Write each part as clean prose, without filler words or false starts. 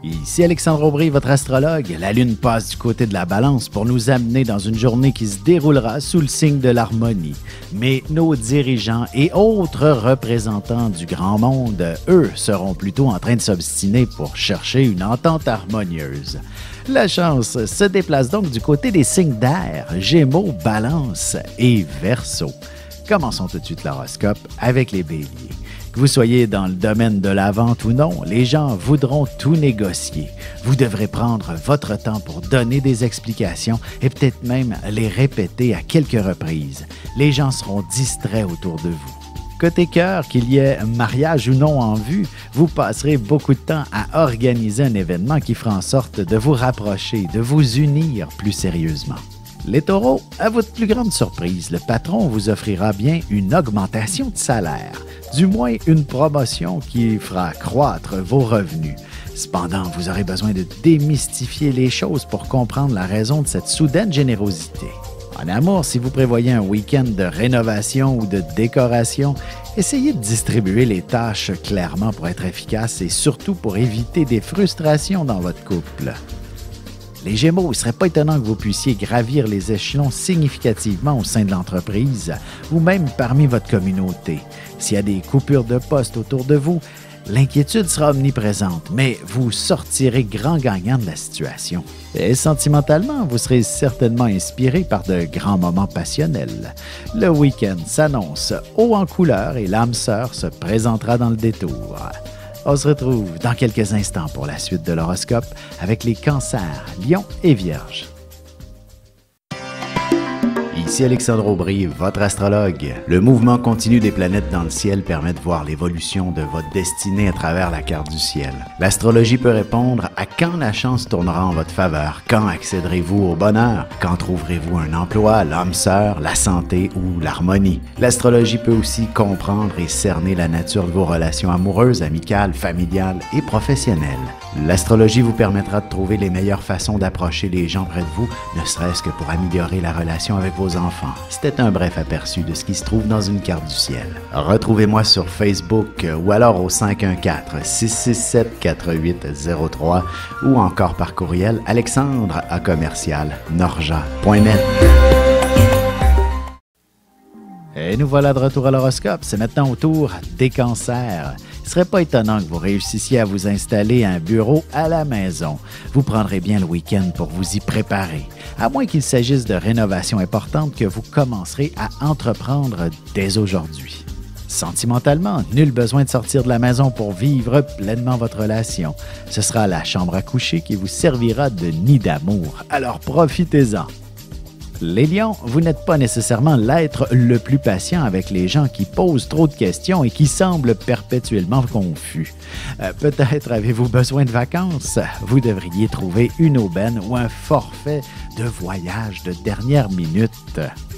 Ici Alexandre Aubry, votre astrologue. La Lune passe du côté de la Balance pour nous amener dans une journée qui se déroulera sous le signe de l'harmonie. Mais nos dirigeants et autres représentants du grand monde, eux, seront plutôt en train de s'obstiner pour chercher une entente harmonieuse. La chance se déplace donc du côté des signes d'air, Gémeaux, Balance et Verseau. Commençons tout de suite l'horoscope avec les Béliers. Que vous soyez dans le domaine de la vente ou non, les gens voudront tout négocier. Vous devrez prendre votre temps pour donner des explications et peut-être même les répéter à quelques reprises. Les gens seront distraits autour de vous. Côté cœur, qu'il y ait mariage ou non en vue, vous passerez beaucoup de temps à organiser un événement qui fera en sorte de vous rapprocher, de vous unir plus sérieusement. Les taureaux, à votre plus grande surprise, le patron vous offrira bien une augmentation de salaire, du moins une promotion qui fera croître vos revenus. Cependant, vous aurez besoin de démystifier les choses pour comprendre la raison de cette soudaine générosité. En amour, si vous prévoyez un week-end de rénovation ou de décoration, essayez de distribuer les tâches clairement pour être efficace et surtout pour éviter des frustrations dans votre couple. Les Gémeaux, il ne serait pas étonnant que vous puissiez gravir les échelons significativement au sein de l'entreprise ou même parmi votre communauté. S'il y a des coupures de poste autour de vous, l'inquiétude sera omniprésente, mais vous sortirez grand gagnant de la situation. Et sentimentalement, vous serez certainement inspiré par de grands moments passionnels. Le week-end s'annonce haut en couleur et l'âme sœur se présentera dans le détour. On se retrouve dans quelques instants pour la suite de l'horoscope avec les cancers, lions et vierges. Ici Alexandre Aubry, votre astrologue. Le mouvement continu des planètes dans le ciel permet de voir l'évolution de votre destinée à travers la carte du ciel. L'astrologie peut répondre à quand la chance tournera en votre faveur, quand accéderez-vous au bonheur, quand trouverez-vous un emploi, l'âme sœur, la santé ou l'harmonie. L'astrologie peut aussi comprendre et cerner la nature de vos relations amoureuses, amicales, familiales et professionnelles. L'astrologie vous permettra de trouver les meilleures façons d'approcher les gens près de vous, ne serait-ce que pour améliorer la relation avec vos enfants. C'était un bref aperçu de ce qui se trouve dans une carte du ciel. Retrouvez-moi sur Facebook ou alors au 514-667-4803 ou encore par courriel alexandre@norja.net. Et nous voilà de retour à l'horoscope. C'est maintenant au tour des cancers. Il ne serait pas étonnant que vous réussissiez à vous installer un bureau à la maison. Vous prendrez bien le week-end pour vous y préparer. À moins qu'il s'agisse de rénovations importantes que vous commencerez à entreprendre dès aujourd'hui. Sentimentalement, nul besoin de sortir de la maison pour vivre pleinement votre relation. Ce sera la chambre à coucher qui vous servira de nid d'amour. Alors profitez-en. Les lions, vous n'êtes pas nécessairement l'être le plus patient avec les gens qui posent trop de questions et qui semblent perpétuellement confus. Peut-être avez-vous besoin de vacances? Vous devriez trouver une aubaine ou un forfait de voyage de dernière minute.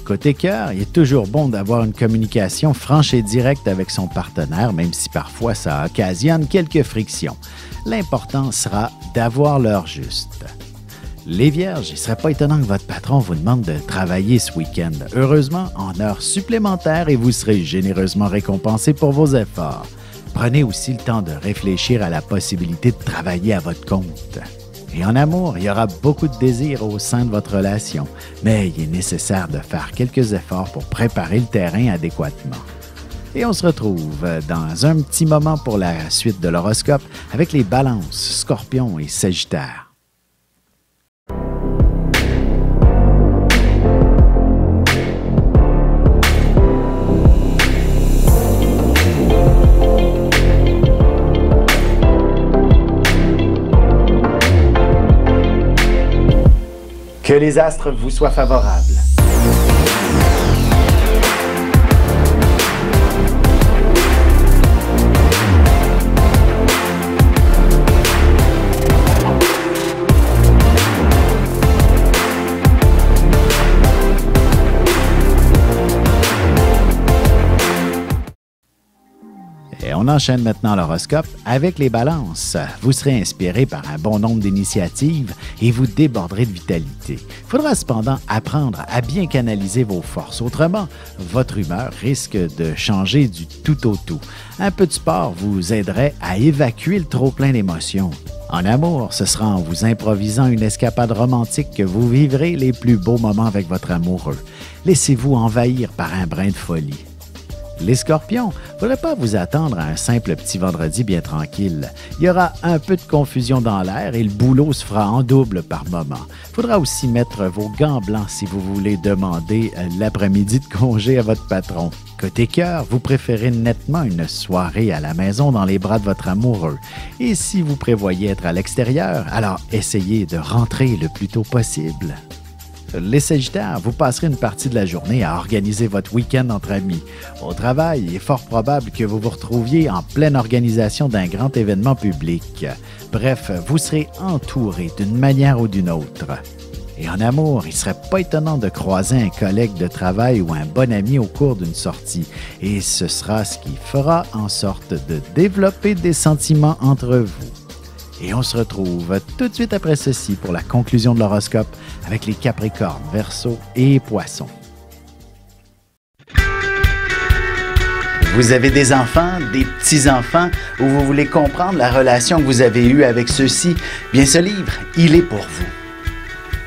Côté cœur, il est toujours bon d'avoir une communication franche et directe avec son partenaire, même si parfois ça occasionne quelques frictions. L'important sera d'avoir l'heure juste. Les Vierges, il ne serait pas étonnant que votre patron vous demande de travailler ce week-end. Heureusement, en heures supplémentaires et vous serez généreusement récompensé pour vos efforts. Prenez aussi le temps de réfléchir à la possibilité de travailler à votre compte. Et en amour, il y aura beaucoup de désirs au sein de votre relation, mais il est nécessaire de faire quelques efforts pour préparer le terrain adéquatement. Et on se retrouve dans un petit moment pour la suite de l'horoscope avec les Balances, Scorpions et Sagittaires. Que les astres vous soient favorables. Et on enchaîne maintenant l'horoscope avec les balances. Vous serez inspiré par un bon nombre d'initiatives et vous déborderez de vitalité. Il faudra cependant apprendre à bien canaliser vos forces. Autrement, votre humeur risque de changer du tout au tout. Un peu de sport vous aiderait à évacuer le trop-plein d'émotions. En amour, ce sera en vous improvisant une escapade romantique que vous vivrez les plus beaux moments avec votre amoureux. Laissez-vous envahir par un brin de folie. Les Scorpions, il ne faudrait pas vous attendre à un simple petit vendredi bien tranquille. Il y aura un peu de confusion dans l'air et le boulot se fera en double par moment. Il faudra aussi mettre vos gants blancs si vous voulez demander l'après-midi de congé à votre patron. Côté cœur, vous préférez nettement une soirée à la maison dans les bras de votre amoureux. Et si vous prévoyez être à l'extérieur, alors essayez de rentrer le plus tôt possible. Les Sagittaires, vous passerez une partie de la journée à organiser votre week-end entre amis. Au travail, il est fort probable que vous vous retrouviez en pleine organisation d'un grand événement public. Bref, vous serez entouré d'une manière ou d'une autre. Et en amour, il ne serait pas étonnant de croiser un collègue de travail ou un bon ami au cours d'une sortie. Et ce sera ce qui fera en sorte de développer des sentiments entre vous. Et on se retrouve tout de suite après ceci pour la conclusion de l'horoscope avec les Capricornes, Verseaux et Poissons. Vous avez des enfants, des petits-enfants, ou vous voulez comprendre la relation que vous avez eue avec ceux-ci? Bien, ce livre, il est pour vous.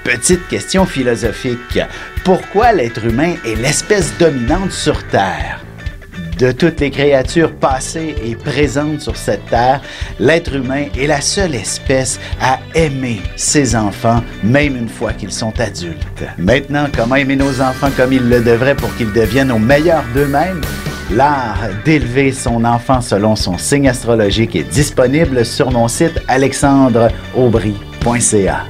Petite question philosophique. Pourquoi l'être humain est l'espèce dominante sur Terre? De toutes les créatures passées et présentes sur cette terre, l'être humain est la seule espèce à aimer ses enfants, même une fois qu'ils sont adultes. Maintenant, comment aimer nos enfants comme ils le devraient pour qu'ils deviennent au meilleur d'eux-mêmes? L'art d'élever son enfant selon son signe astrologique est disponible sur mon site alexandreaubry.ca.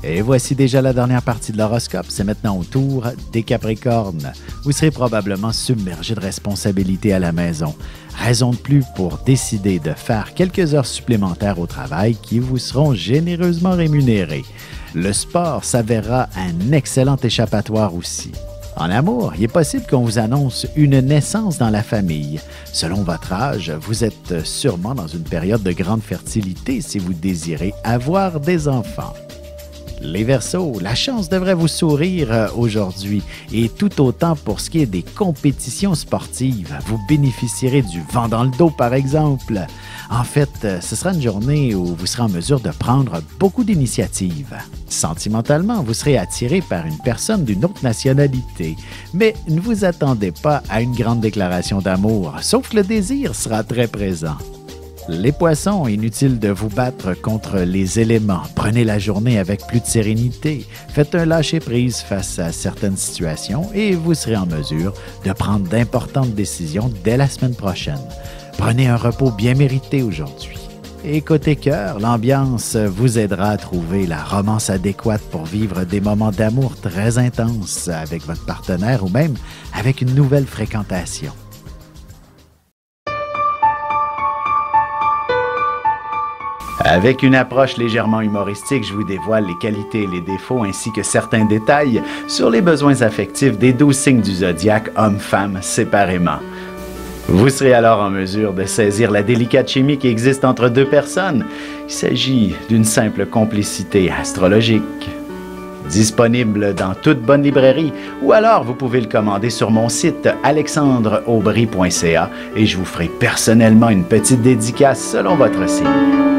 Et voici déjà la dernière partie de l'horoscope. C'est maintenant au tour des Capricornes. Vous serez probablement submergé de responsabilités à la maison. Raison de plus pour décider de faire quelques heures supplémentaires au travail qui vous seront généreusement rémunérées. Le sport s'avérera un excellent échappatoire aussi. En amour, il est possible qu'on vous annonce une naissance dans la famille. Selon votre âge, vous êtes sûrement dans une période de grande fertilité si vous désirez avoir des enfants. Les Verseaux, la chance devrait vous sourire aujourd'hui et tout autant pour ce qui est des compétitions sportives. Vous bénéficierez du vent dans le dos, par exemple. En fait, ce sera une journée où vous serez en mesure de prendre beaucoup d'initiatives. Sentimentalement, vous serez attiré par une personne d'une autre nationalité, mais ne vous attendez pas à une grande déclaration d'amour, sauf que le désir sera très présent. Les Poissons, inutile de vous battre contre les éléments. Prenez la journée avec plus de sérénité. Faites un lâcher-prise face à certaines situations et vous serez en mesure de prendre d'importantes décisions dès la semaine prochaine. Prenez un repos bien mérité aujourd'hui. Et côté cœur, l'ambiance vous aidera à trouver la romance adéquate pour vivre des moments d'amour très intenses avec votre partenaire ou même avec une nouvelle fréquentation. Avec une approche légèrement humoristique, je vous dévoile les qualités et les défauts ainsi que certains détails sur les besoins affectifs des 12 signes du zodiaque, hommes-femmes, séparément. Vous serez alors en mesure de saisir la délicate chimie qui existe entre deux personnes. Il s'agit d'une simple complicité astrologique. Disponible dans toute bonne librairie ou alors vous pouvez le commander sur mon site alexandreaubry.ca et je vous ferai personnellement une petite dédicace selon votre signe.